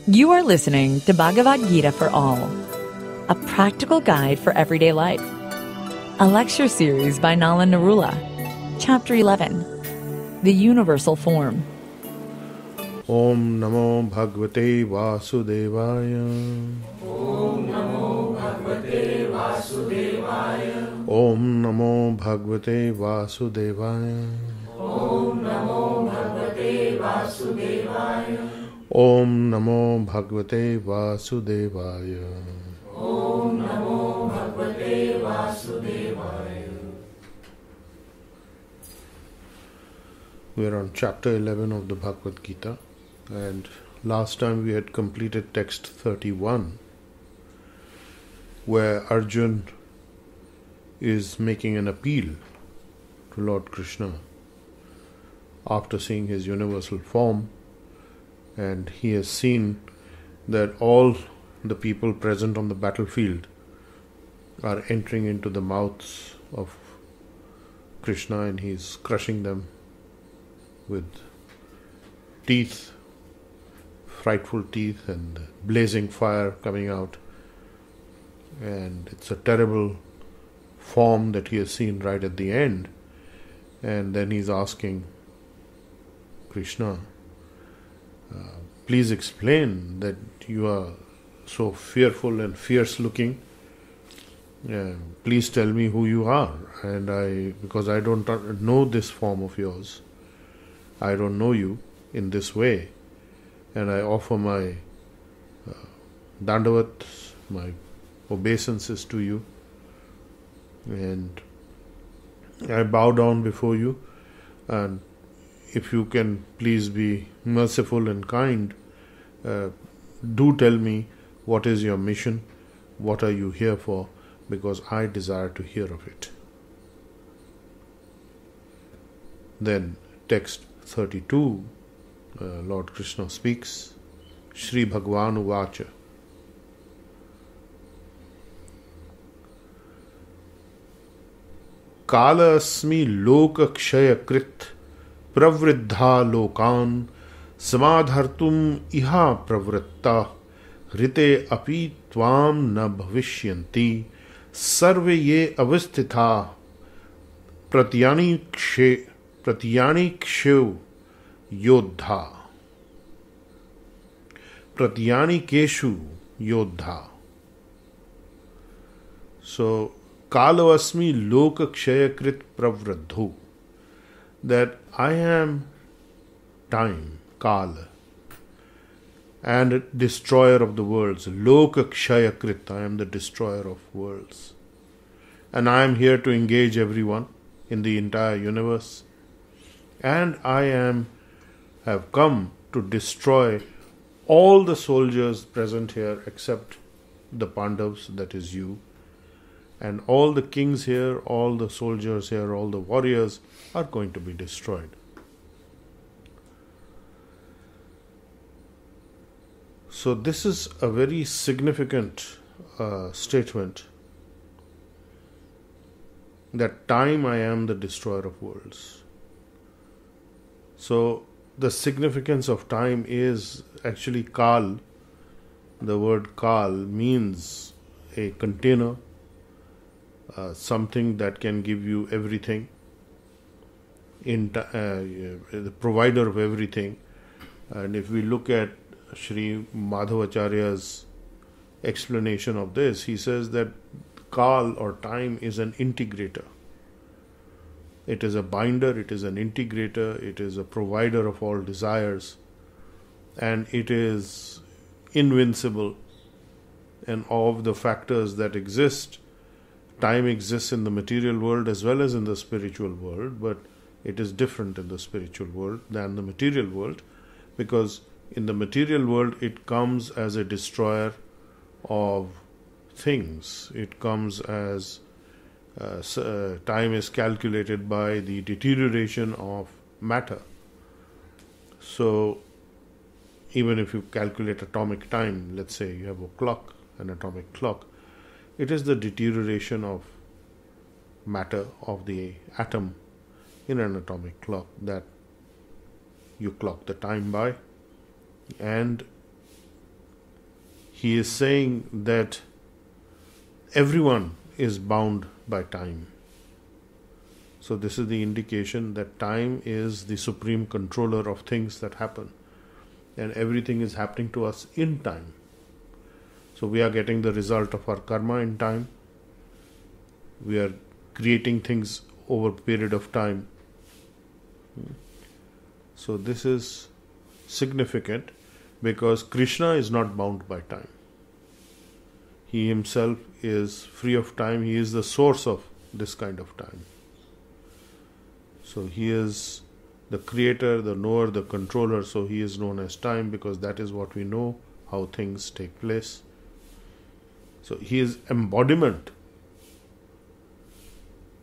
You are listening to Bhagavad Gita for All, a practical guide for everyday life. A lecture series by Nalan Narula. Chapter 11, The Universal Form. Om Namo Bhagavate Vasudevaya. Om Namo Bhagavate Vasudevaya. Om Namo Bhagavate Vasudevaya. Om Namo Bhagavate Vasudevaya. Om Namo Bhagavate Vasudevaya. Om Namo Bhagavate Vasudevaya. We are on chapter 11 of the Bhagavad Gita, and last time we had completed text 31, where Arjun is making an appeal to Lord Krishna after seeing his universal form, and he has seen that all the people present on the battlefield are entering into the mouths of Krishna, and he is crushing them with teeth, frightful teeth, and blazing fire coming out. And it's a terrible form that he has seen right at the end. And then he's asking Krishna, please explain that you are so fearful and fierce looking. Please tell me who you are, because I don't know this form of yours. I don't know you in this way, and I offer my dandavats, my obeisances to you, and I bow down before you, and if you can please be merciful and kind, do tell me what is your mission, what are you here for, because I desire to hear of it. Then text 32, Lord Krishna speaks, Shri Bhagwan Uvacha. Kala asmi loka kshaya krit pravriddha lokan samadhartum iha pravritta rite api tvam na bhavishyanti sarve ye avistitha pratyani kshev yodha. Pratyani keshu yodha. So, Kalo asmi loka kshaya krit pravradhu. That I am time, Kala, and destroyer of the worlds. Loka kshaya krit, I am the destroyer of worlds. And I am here to engage everyone in the entire universe. And I have come to destroy all the soldiers present here except the Pandavas, that is you. And all the kings here, all the soldiers here, all the warriors are going to be destroyed. So this is a very significant statement, that time I am the destroyer of worlds. So the significance of time is actually Kal. The word Kal means a container, something that can give you everything, the provider of everything. And if we look at Sri Madhavacharya's explanation of this, he says that Kal or time is an integrator. It is a binder, it is an integrator, it is a provider of all desires, and it is invincible. And of the factors that exist, time exists in the material world as well as in the spiritual world, but it is different in the spiritual world than the material world, because in the material world it comes as a destroyer of things. It comes as time is calculated by the deterioration of matter. So even if you calculate atomic time, let's say you have a clock, an atomic clock, it is the deterioration of matter, of the atom in an atomic clock, that you clock the time by, and he is saying that everyone is bound by time. So this is the indication that time is the supreme controller of things that happen, and everything is happening to us in time. So we are getting the result of our karma in time. We are creating things over a period of time. So this is significant because Krishna is not bound by time. He himself is free of time. He is the source of this kind of time. So he is the creator, the knower, the controller. So he is known as time because that is what we know, how things take place. So his embodiment,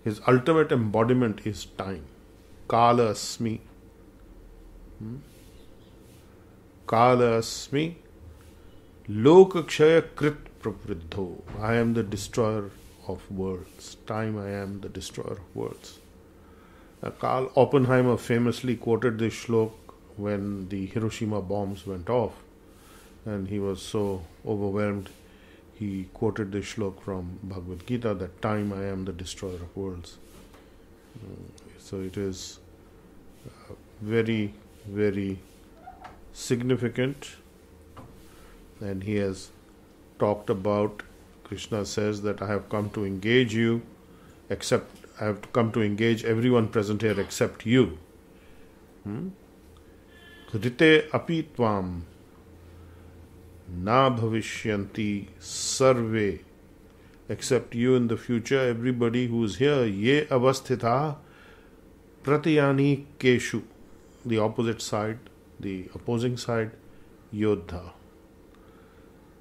his ultimate embodiment is time. Kala asmi. Kala asmi. Lokakshaya krit pravriddho. I am the destroyer of worlds. Time, I am the destroyer of worlds. Karl Oppenheimer famously quoted this shlok when the Hiroshima bombs went off, and he was so overwhelmed. He quoted this shlok from Bhagavad Gita that time, I am the destroyer of worlds. So it is very, very significant. And he has talked about, Krishna says that I have come to engage you, except I have come to engage everyone present here except you. Rite api tvam na bhavishyanti sarve. Except you in the future, everybody who is here, ye avasthita pratiyani keshu. The opposite side, the opposing side, yodha.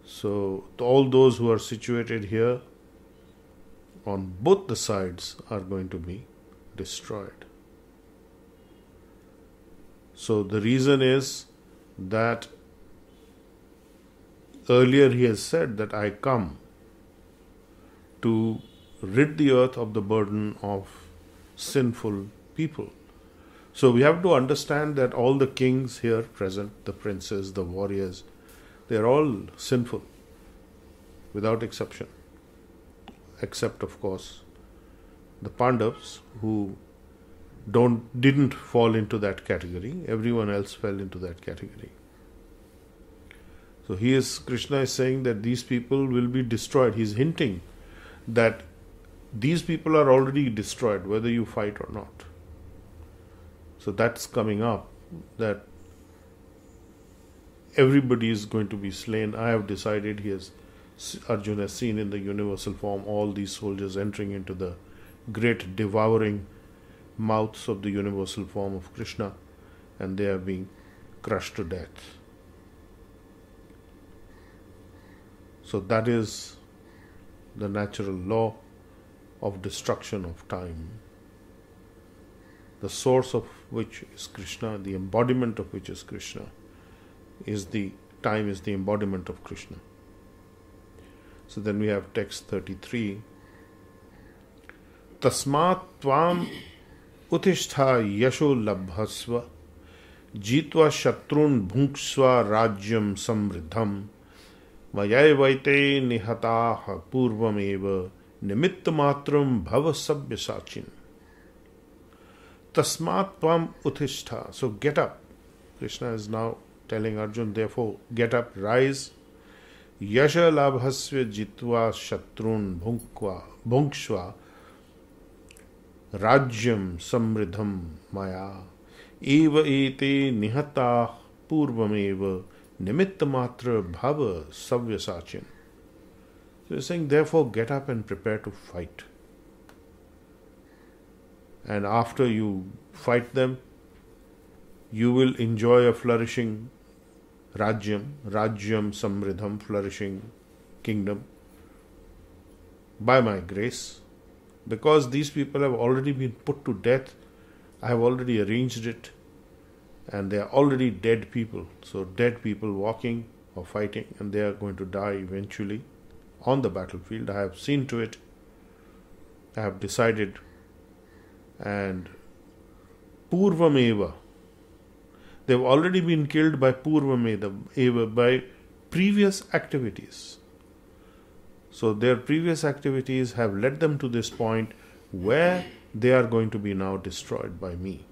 So all those who are situated here on both the sides are going to be destroyed. So the reason is that earlier he has said that I come to rid the earth of the burden of sinful people. So we have to understand that all the kings here present, the princes, the warriors, they are all sinful without exception. Except, of course, the Pandavas who didn't fall into that category. Everyone else fell into that category. So Krishna is saying that these people will be destroyed. He's hinting that these people are already destroyed, whether you fight or not. So that's coming up, that everybody is going to be slain. I have decided, Arjuna has seen in the universal form all these soldiers entering into the great devouring mouths of the universal form of Krishna, and they are being crushed to death. So that is the natural law of destruction of time, the source of which is Krishna, the embodiment of which is Krishna, time is the embodiment of Krishna. So then we have text 33. Tasmat tvam utishtha yasho labhasva jitva shatrun bhunksva rajyam samriddham vayavaite nihataha purvameva nimittamatram bhava savyasachin. Tasmat tvam utishtha. So get up. Krishna is now telling Arjuna, therefore get up, rise. Yasha labhasya jitva shatrun bhunksva rajyam samriddham maya eva ete nihata purvameva nimittamatra bhava savyasachin. So he's saying, therefore get up and prepare to fight. And after you fight them, you will enjoy a flourishing Rajyam Samriddham, flourishing kingdom, by my grace. Because these people have already been put to death, I have already arranged it, and they are already dead people. So dead people walking or fighting, and they are going to die eventually on the battlefield. I have seen to it, I have decided, and Purvameva, they've already been killed by Purvameva, by previous activities. So their previous activities have led them to this point where they are going to be now destroyed by me.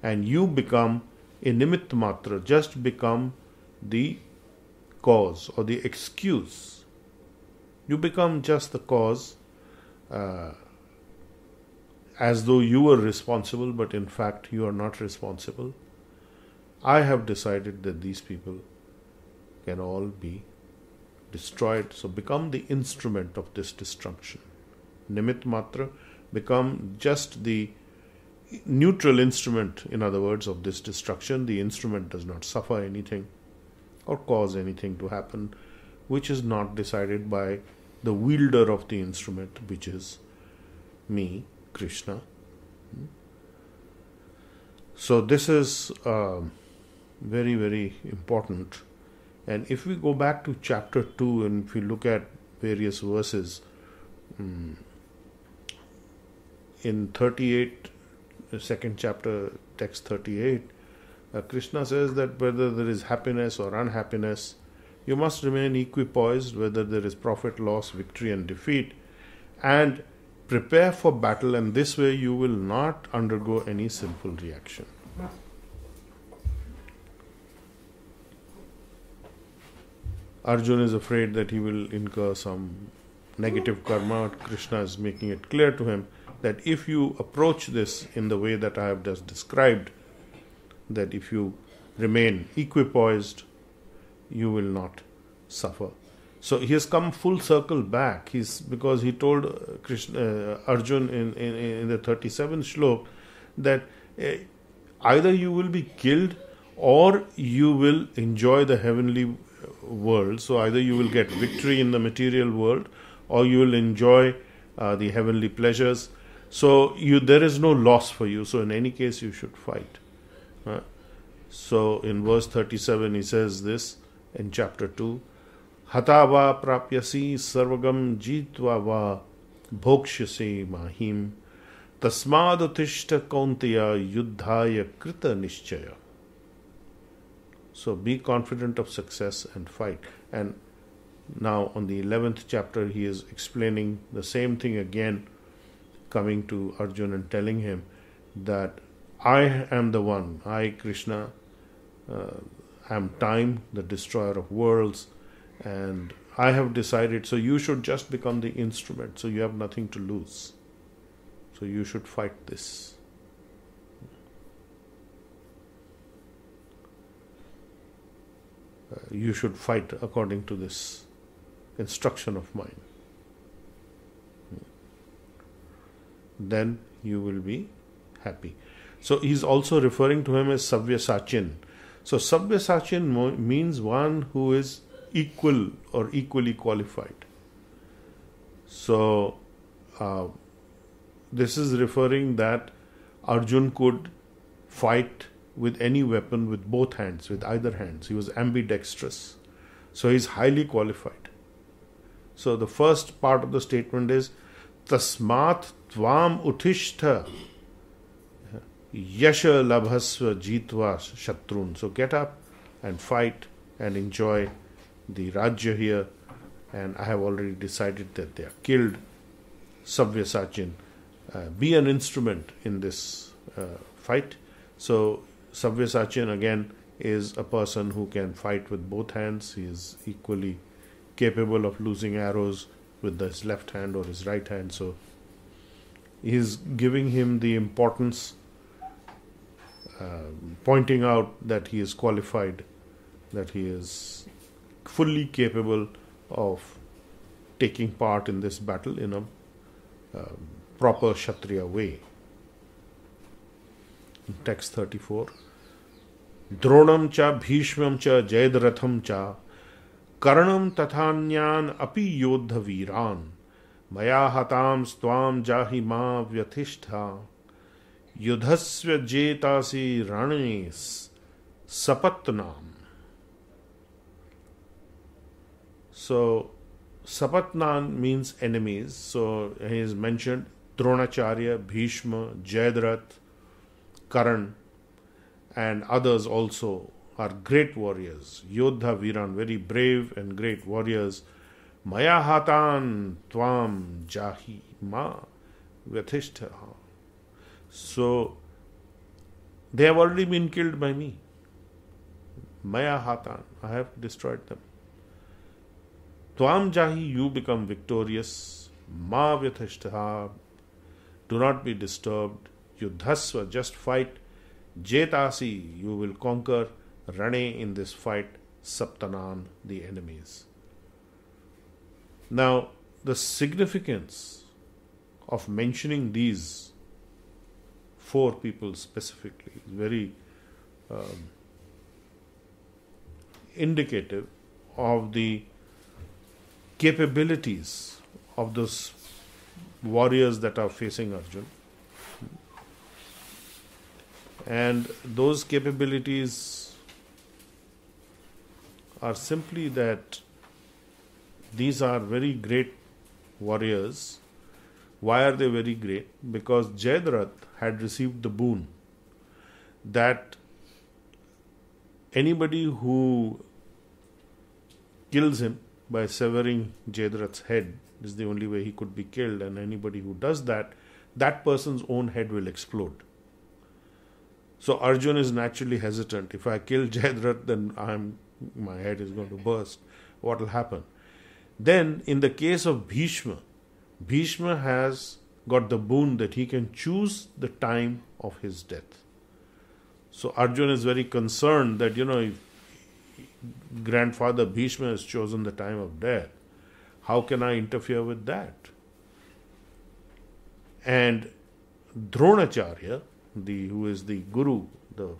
And you become a nimitt matra, just become the cause or the excuse. You become just the cause, as though you were responsible, but in fact you are not responsible. I have decided that these people can all be destroyed. So become the instrument of this destruction. Nimitt matra, become just the neutral instrument, in other words, of this destruction. The instrument does not suffer anything or cause anything to happen which is not decided by the wielder of the instrument, which is me, Krishna. So this is very, very important. And if we go back to chapter 2 and if we look at various verses, in 38, second chapter, text 38, Krishna says that whether there is happiness or unhappiness, you must remain equipoised, whether there is profit, loss, victory and defeat, and prepare for battle, and this way you will not undergo any sinful reaction. Arjuna is afraid that he will incur some negative karma. Krishna is making it clear to him that if you approach this in the way that I have just described, that if you remain equipoised, you will not suffer. So he has come full circle back. Because he told Arjuna in the 37th shlok that either you will be killed or you will enjoy the heavenly world. So either you will get victory in the material world or you will enjoy the heavenly pleasures. So there is no loss for you. So in any case you should fight. So in verse 37 he says this in chapter 2, Hata va prapyasi sarvagam jitva va bhokshyasi mahim tasmad utishta kaunteya yuddhaya krita nishchaya. So be confident of success and fight. And now on the 11th chapter he is explaining the same thing again, coming to Arjuna and telling him that I am the one, I Krishna am time, the destroyer of worlds, and I have decided, so you should just become the instrument, so you have nothing to lose. So you should fight this. You should fight according to this instruction of mine. Then you will be happy. So he's also referring to him as Savyasachin. So Savyasachin means one who is equal or equally qualified. So this is referring that Arjun could fight with any weapon with both hands, with either hands. He was ambidextrous. So he is highly qualified. So the first part of the statement is Tasmat Tvam Utishta Yasha Labhasva Jitva Shatrun. So get up and fight and enjoy the Rajya here. And I have already decided that they are killed. Savyasachin, be an instrument in this fight. So Savyasachin again is a person who can fight with both hands. He is equally capable of losing arrows with his left hand or his right hand. So he is giving him the importance, pointing out that he is qualified, that he is fully capable of taking part in this battle in a proper Kshatriya way. In text 34, Dronam cha Bhishmam cha Jayadaratham cha Karanam tathanyan api yodha viran Maya hatam stvam jahi ma vyathishta Yudhasya jetasi ranes sapatnam. So Sapatnan means enemies. So he is mentioned Dronacharya, Bhishma, Jayadarath, Karan, and others also, are great warriors. Yodha Viran, very brave and great warriors. Maya hatan tvam jahi ma vyatishta. So, they have already been killed by me. Maya hatan, I have destroyed them. Tvam jahi, you become victorious. Ma vyatishta, do not be disturbed. Yudhasva, just fight. Jetasi, you will conquer. Rane, in this fight. Saptanan, the enemies. Now, the significance of mentioning these four people specifically is very indicative of the capabilities of those warriors that are facing Arjun. And those capabilities are simply that these are very great warriors. Why are they very great? Because Jayadratha had received the boon that anybody who kills him by severing Jayadratha's head is the only way he could be killed, and anybody who does that, that person's own head will explode. So Arjun is naturally hesitant. If I kill Jayadratha, then my head is going to burst. What will happen? Then, in the case of Bhishma, Bhishma has got the boon that he can choose the time of his death. So Arjun is very concerned that, if grandfather Bhishma has chosen the time of death, how can I interfere with that? And Dronacharya, who is the guru, the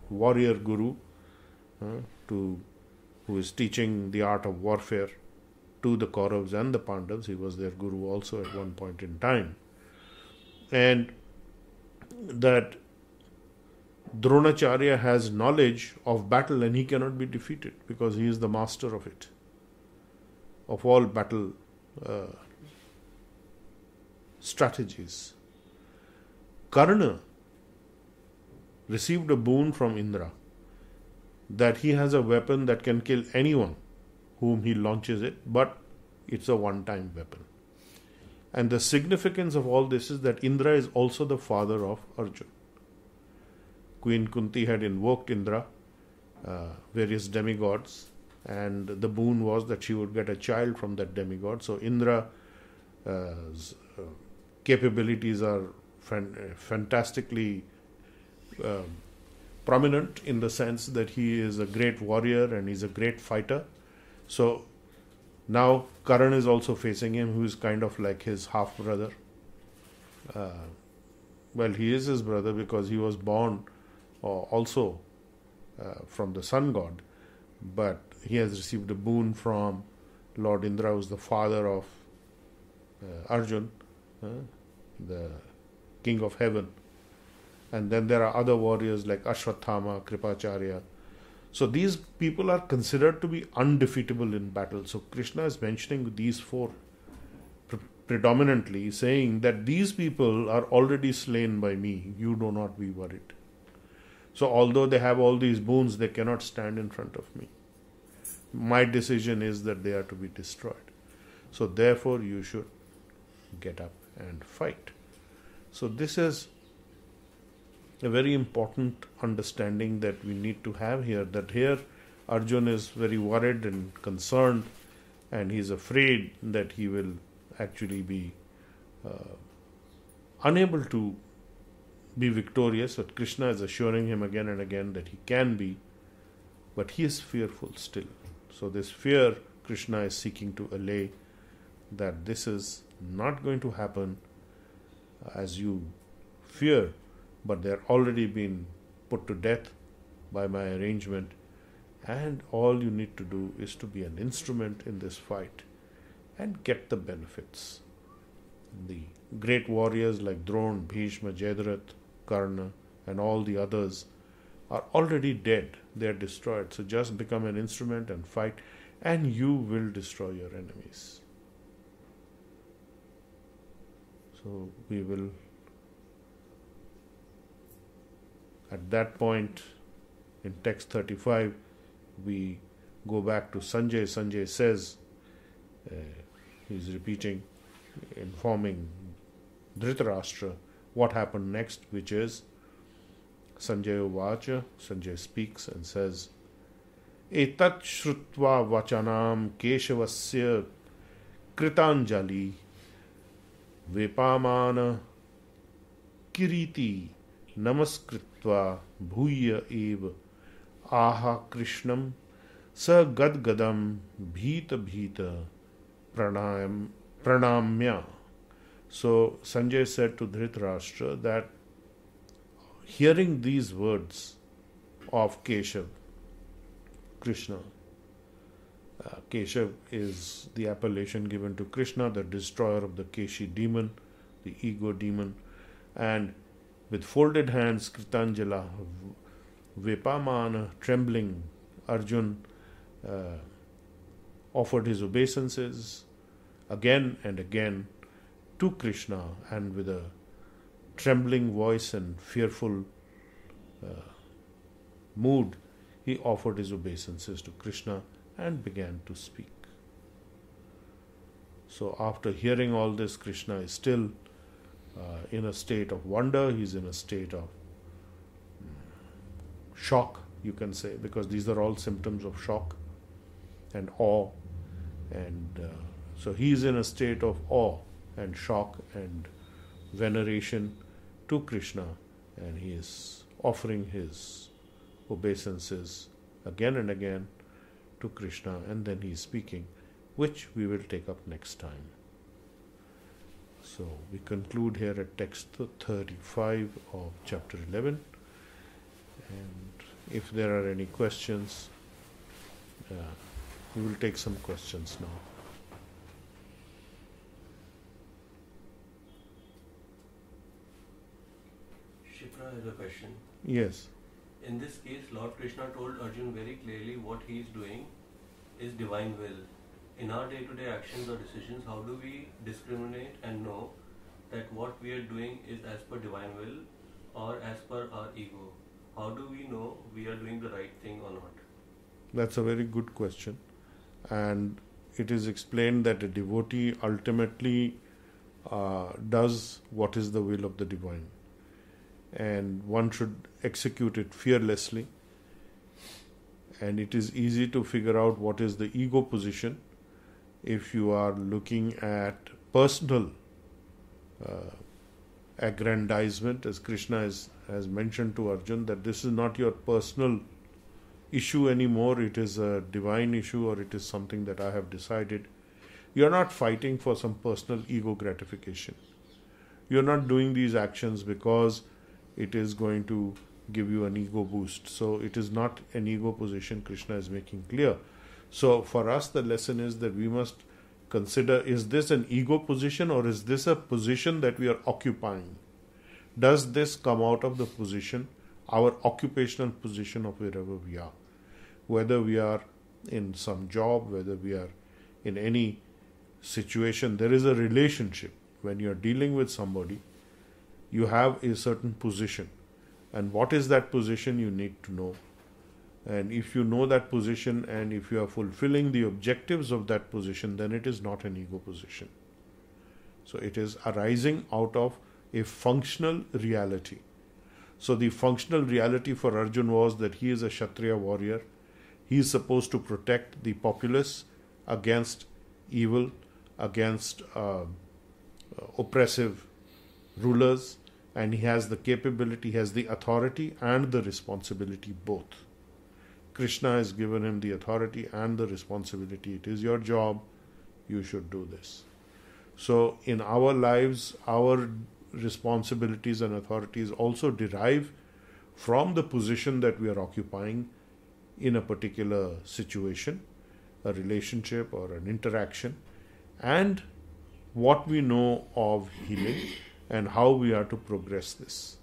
warrior guru, who is teaching the art of warfare to the Kauravas and the Pandavas. He was their guru also at one point in time. And that Dronacharya has knowledge of battle and he cannot be defeated because he is the master of it, of all battle strategies. Karna received a boon from Indra that he has a weapon that can kill anyone whom he launches it, but it's a one-time weapon. And the significance of all this is that Indra is also the father of Arjun. Queen Kunti had invoked Indra, various demigods, and the boon was that she would get a child from that demigod. So Indra's capabilities are fantastically prominent in the sense that he is a great warrior and he's a great fighter. So now Karan is also facing him, who is kind of like his half brother. Well, he is his brother because he was born also from the sun god, but he has received a boon from Lord Indra, who is the father of Arjun, the king of heaven. And then there are other warriors like Ashwathama, Kripacharya. So these people are considered to be undefeatable in battle. So Krishna is mentioning these four predominantly, saying that these people are already slain by me. You do not be worried. So although they have all these boons, they cannot stand in front of me. My decision is that they are to be destroyed. So therefore you should get up and fight. So this is a very important understanding that we need to have here, that here Arjun is very worried and concerned, and he is afraid that he will actually be unable to be victorious, but Krishna is assuring him again and again that he can be, but he is fearful still. So this fear Krishna is seeking to allay, that this is not going to happen as you fear, but they are already been put to death by my arrangement, and all you need to do is to be an instrument in this fight and get the benefits. The great warriors like Drona, Bhishma, Jayadratha, Karna and all the others are already dead. They are destroyed. So just become an instrument and fight, and you will destroy your enemies. So we will At that point, in text 35, we go back to Sanjay. Sanjay says, he's repeating, informing Dhritarashtra what happened next, which is Sanjay Uvacha. Sanjay speaks and says, Etat shrutva vachanam keshavasya kritanjali vepamana kiriti namaskritva bhuya eva aha krishnam sa gadgadam bhita bhita pranamya. So Sanjay said to Dhritarashtra that hearing these words of Keshav, Krishna, Keshav is the appellation given to Krishna, the destroyer of the Keshi demon, the ego demon, and with folded hands, Kritanjala, Vepamana, trembling, Arjun offered his obeisances again and again to Krishna, and with a trembling voice and fearful mood, he offered his obeisances to Krishna and began to speak. So after hearing all this, Krishna is still in a state of wonder. He's in a state of shock, you can say, because these are all symptoms of shock and awe. And so he's in a state of awe and shock and veneration to Krishna, and he is offering his obeisances again and again to Krishna, and then he is speaking, which we will take up next time. So we conclude here at text 35 of chapter 11, and if there are any questions, we will take some questions now. Shipra has a question. Yes. In this case, Lord Krishna told Arjun very clearly what he is doing is divine will. In our day-to-day actions or decisions, how do we discriminate and know that what we are doing is as per divine will or as per our ego? How do we know we are doing the right thing or not? That's a very good question. And it is explained that a devotee ultimately does what is the will of the divine. And one should execute it fearlessly. And it is easy to figure out what is the ego position if you are looking at personal aggrandizement, as Krishna has mentioned to Arjun, that this is not your personal issue anymore, it is a divine issue, or it is something that I have decided. You are not fighting for some personal ego gratification. You are not doing these actions because it is going to give you an ego boost. So it is not an ego position, Krishna is making clear. So for us the lesson is that we must consider, is this an ego position or is this a position that we are occupying? Does this come out of the position, our occupational position of wherever we are? Whether we are in some job, whether we are in any situation, there is a relationship. When you are dealing with somebody, you have a certain position. And what is that position, you need to know. And if you know that position and if you are fulfilling the objectives of that position, then it is not an ego position. So it is arising out of a functional reality. So the functional reality for Arjun was that he is a Kshatriya warrior. He is supposed to protect the populace against evil, against oppressive rulers, and he has the capability, he has the authority and the responsibility both. Krishna has given him the authority and the responsibility. It is your job, you should do this. So in our lives, our responsibilities and authorities also derive from the position that we are occupying in a particular situation, a relationship or an interaction, and what we know of healing and how we are to progress this.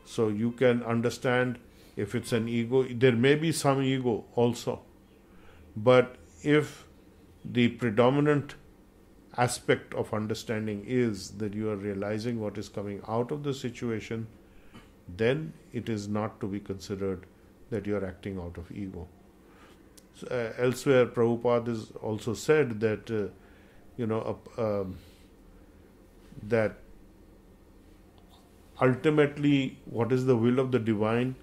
So you can understand if it's an ego, there may be some ego also, but if the predominant aspect of understanding is that you are realizing what is coming out of the situation then it is not to be considered that you are acting out of ego. So, elsewhere, Prabhupada has also said that that ultimately what is the will of the divine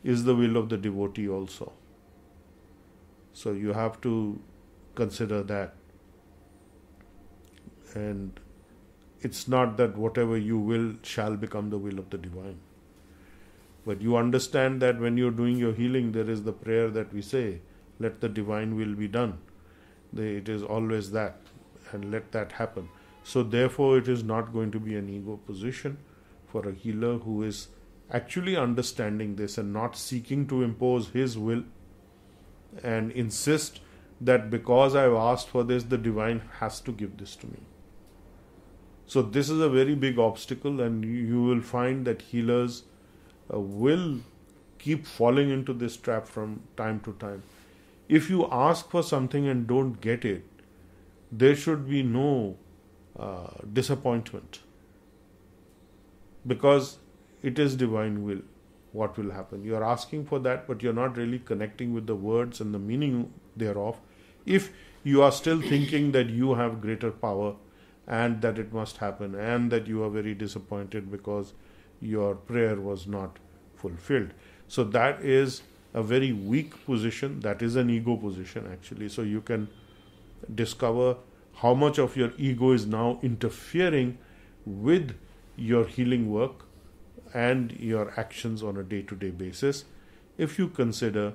is the will of the devotee also. So you have to consider that. And it's not that whatever you will shall become the will of the divine. But you understand that when you're doing your healing, there is the prayer that we say, let the divine will be done. It is always that, and let that happen. So therefore it is not going to be an ego position for a healer who is actually understanding this and not seeking to impose his will and insist that because I've asked for this, the divine has to give this to me. So this is a very big obstacle, and you will find that healers will keep falling into this trap from time to time. If you ask for something and don't get it, there should be no disappointment, because it is divine will what will happen. You are asking for that, but you're not really connecting with the words and the meaning thereof. If you are still thinking that you have greater power and that it must happen, and that you are very disappointed because your prayer was not fulfilled. So that is a very weak position. That is an ego position actually. So you can discover how much of your ego is now interfering with your healing work and your actions on a day-to-day basis. If you consider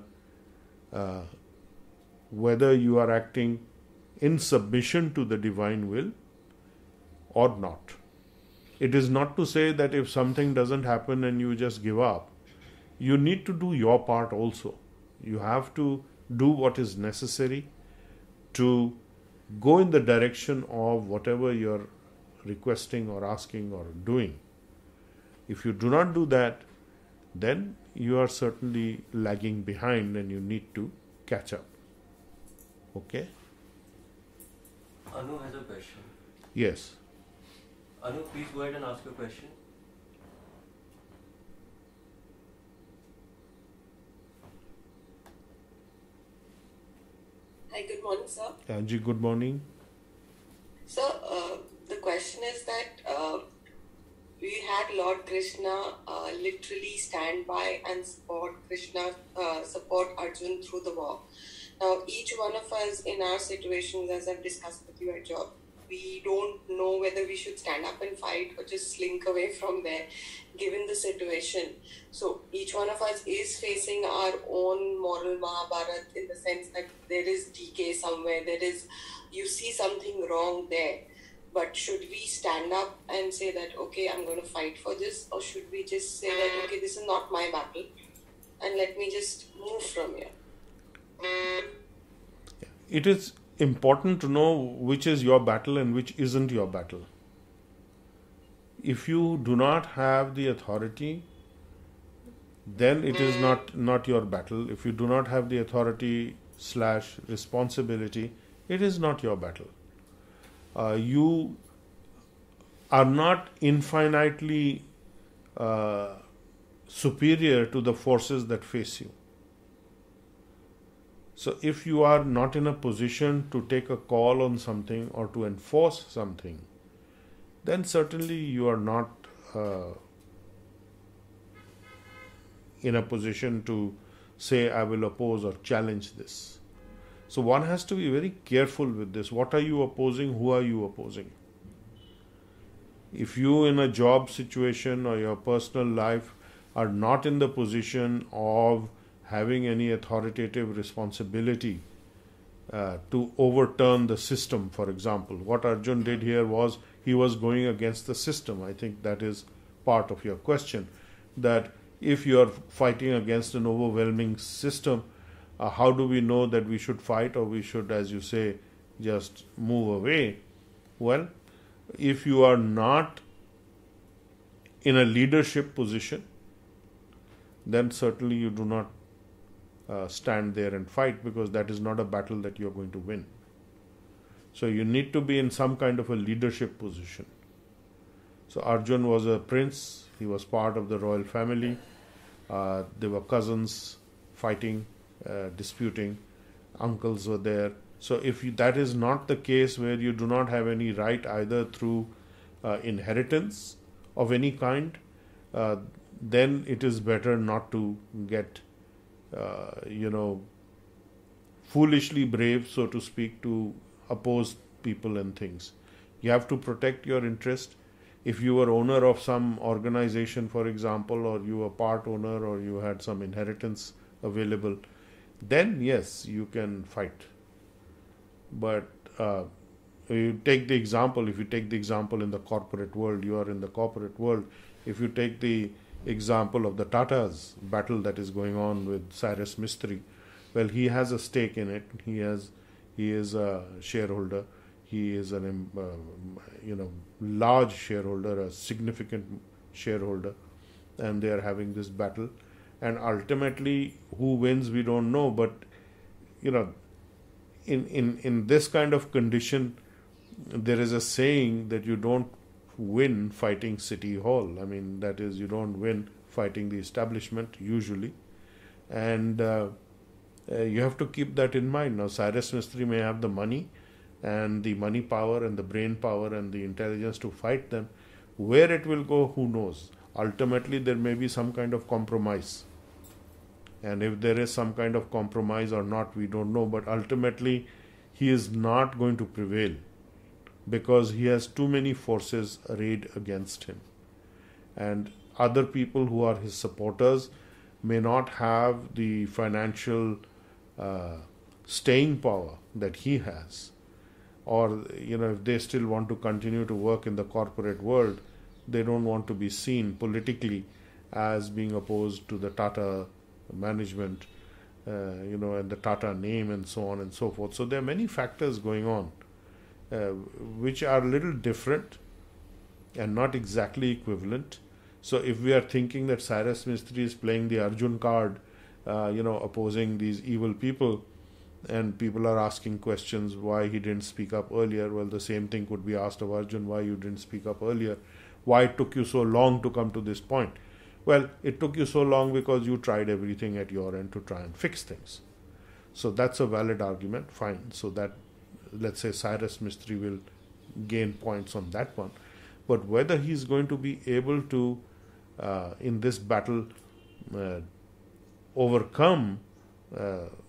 whether you are acting in submission to the divine will or not. It is not to say that if something doesn't happen and you just give up. You need to do your part also. You have to do what is necessary to go in the direction of whatever you're requesting or asking or doing. If you do not do that, then you are certainly lagging behind and you need to catch up. Okay? Anu has a question. Yes. Anu, please go ahead and ask your question. Hi, good morning, sir. Anji, good morning. So, the question is that we had Lord Krishna literally stand by and support Arjun through the war. Now, each one of us in our situations, as I've discussed with you at job, we don't know whether we should stand up and fight or just slink away from there, given the situation. So each one of us is facing our own moral Mahabharat, in the sense that there is decay somewhere, you see something wrong there. But should we stand up and say that, okay, I'm going to fight for this, or should we just say that, okay, this is not my battle and let me just move from here? It is important to know which is your battle and which isn't your battle. If you do not have the authority, then it is not your battle. If you do not have the authority / responsibility, it is not your battle. You are not infinitely superior to the forces that face you. So if you are not in a position to take a call on something or to enforce something, then certainly you are not in a position to say, I will oppose or challenge this. So one has to be very careful with this. What are you opposing? Who are you opposing? If you in a job situation or your personal life are not in the position of having any authoritative responsibility to overturn the system, for example. What Arjun did here was he was going against the system. I think that is part of your question, that if you are fighting against an overwhelming system, how do we know that we should fight or we should, as you say, just move away? Well, if you are not in a leadership position, then certainly you do not stand there and fight, because that is not a battle that you are going to win. So you need to be in some kind of a leadership position. So Arjun was a prince He was part of the royal family. They were cousins fighting, disputing. Uncles were there. So if that is not the case, where you do not have any right either through inheritance of any kind, then it is better not to get, foolishly brave, so to speak, to oppose people and things. You have to protect your interest. If you were owner of some organization, for example, or you were part owner, or you had some inheritance available, then yes, you can fight. But you take the example, if you take the example in the corporate world, you are in the corporate world. If you take the example of the Tata's battle that is going on with Cyrus Mistry, well, he has a stake in it. He is a shareholder. He is an large shareholder, a significant shareholder, and they are having this battle. And ultimately, who wins, we don't know. But in this kind of condition, there is a saying that you don't win fighting City Hall. I mean, that is, you don't win fighting the establishment usually, and you have to keep that in mind. Now, Cyrus Mistry may have the money and the money power and the brain power and the intelligence to fight them. Where it will go, who knows? Ultimately, there may be some kind of compromise. And if there is some kind of compromise or not, we don't know. But ultimately, he is not going to prevail, because he has too many forces arrayed against him. And other people who are his supporters may not have the financial staying power that he has. Or, if they still want to continue to work in the corporate world, they don't want to be seen politically as being opposed to the Tata management, and the Tata name and so on and so forth. So there are many factors going on, which are a little different and not exactly equivalent. So if we are thinking that Cyrus Mistry is playing the Arjun card, opposing these evil people, and people are asking questions why he didn't speak up earlier, well, the same thing could be asked of Arjun, why you didn't speak up earlier, why it took you so long to come to this point. Well, it took you so long because you tried everything at your end to try and fix things. So that's a valid argument, fine. So that, let's say, Cyrus Mistry will gain points on that one. But whether he's going to be able to, in this battle, overcome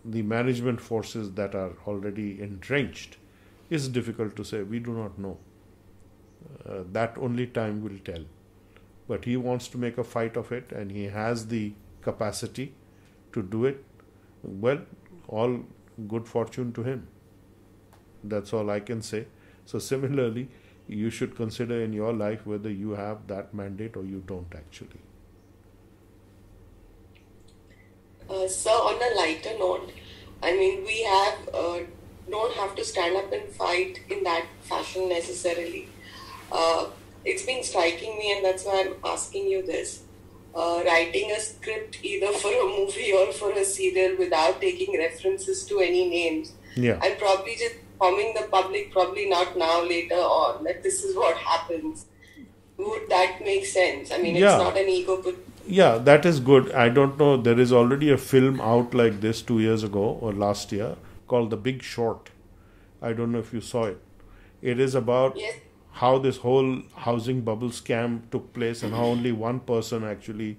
the management forces that are already entrenched is difficult to say. We do not know. That only time will tell. But he wants to make a fight of it, and he has the capacity to do it. Well, all good fortune to him. That's all I can say. So similarly, you should consider in your life whether you have that mandate or you don't actually. Sir, on a lighter note, I mean, we don't have to stand up and fight in that fashion necessarily. It's been striking me, and that's why I'm asking you this. Writing a script either for a movie or for a serial without taking references to any names, and probably just informing the public, probably not now, later on, that this is what happens. Would that make sense? I mean, it's not an ego, but... Yeah, that is good. I don't know. There is already a film out like this 2 years ago or last year called The Big Short. I don't know if you saw it. It is about how this whole housing bubble scam took place and how only one person actually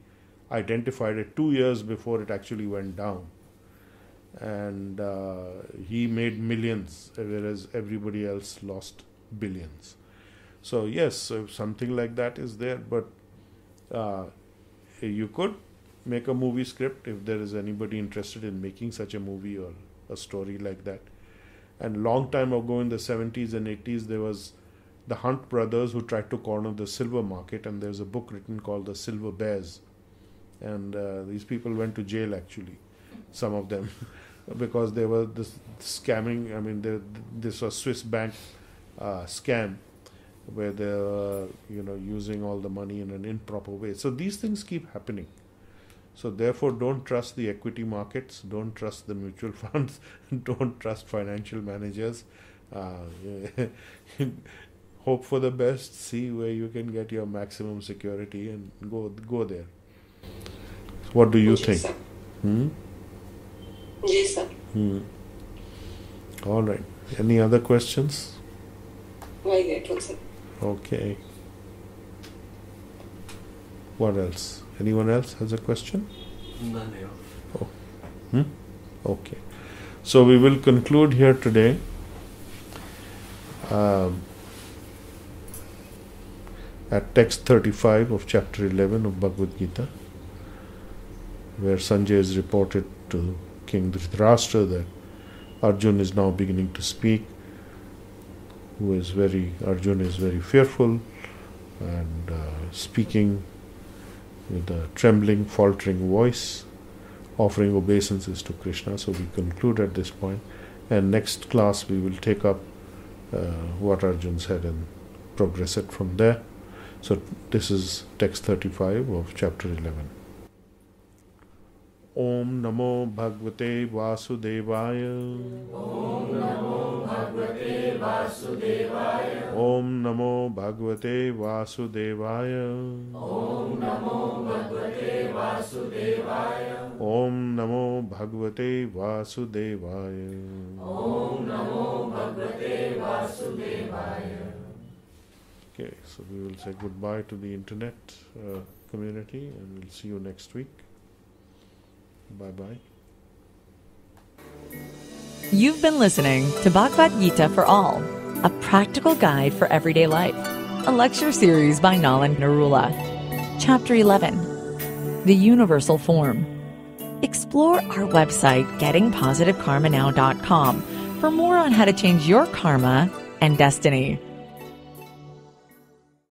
identified it 2 years before it actually went down. And he made millions, whereas everybody else lost billions. So yes, so something like that is there, but you could make a movie script if there is anybody interested in making such a movie or a story like that. And long time ago in the 70s and 80s, there was the Hunt brothers who tried to corner the silver market, and there's a book written called The Silver Bears. And these people went to jail actually, some of them, because they were this scamming. I mean, this was Swiss bank scam, where they were, using all the money in an improper way. So these things keep happening. So therefore, don't trust the equity markets, don't trust the mutual funds, don't trust financial managers. hope for the best, see where you can get your maximum security, and go there. What do you think? Sir. Hmm? Yes, sir. All right. Any other questions? Very grateful, sir. Okay. What else? Anyone else has a question? None here. Okay. So we will conclude here today. At text 35 of chapter 11 of Bhagavad Gita, where Sanjay is reported to King Dhritarashtra that Arjun is now beginning to speak, Arjun is very fearful and speaking with a trembling, faltering voice, offering obeisances to Krishna. So we conclude at this point, and next class we will take up what Arjun said and progress it from there. So this is text 35 of chapter 11. Om Namo Bhagavate Vasudevaya. Om Namo Bhagavate Vasudevaya. Om Namo Bhagavate Vasudevaya. Om Namo Bhagavate Vasudevaya. Om Namo Bhagavate Vasudevaya. Om Namo Bhagavate Vasudevaya. Okay, so we will say goodbye to the internet community, and we'll see you next week. Bye-bye. You've been listening to Bhagavad Gita for All, a practical guide for everyday life. A lecture series by Nalan Narula. Chapter 11, The Universal Form. Explore our website, gettingpositivekarmanow.com, for more on how to change your karma and destiny.